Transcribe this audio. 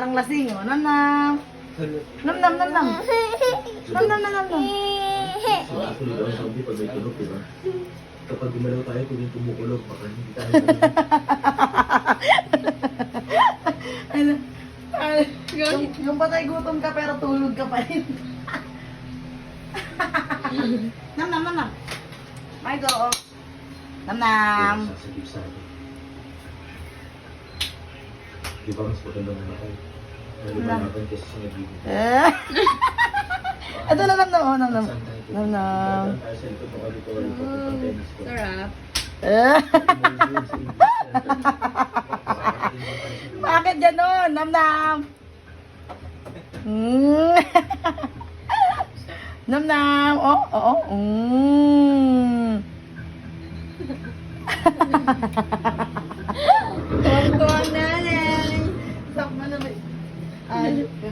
parang lasing. Oh. Nam nam. Nam nam nam nam. Nam nam nam nam nam. So, actually, daw sabi pag may tunog, diba? Kapag gumalaw tayo, kung yung kumukulog, baka hindi tayo Ano? Yung patay gutom ka pero tulog ka pa rin. Nam nam nam nam. My go. Nam nam. sasagip sa akin. Di ba mas maganda na ako? Nalibanagan kasi sa nagiging. Ito na nam nam. Oh, nam nam. Nam nam. Saan tayo sa likod ng auditorium pag tennis ko? Sarap. Bakit gano'n? Nam nam. Mm. Nam nam. Oh, oo. Oh, mm. Tuwa na rin. Sak mo na ba? Ayok ka.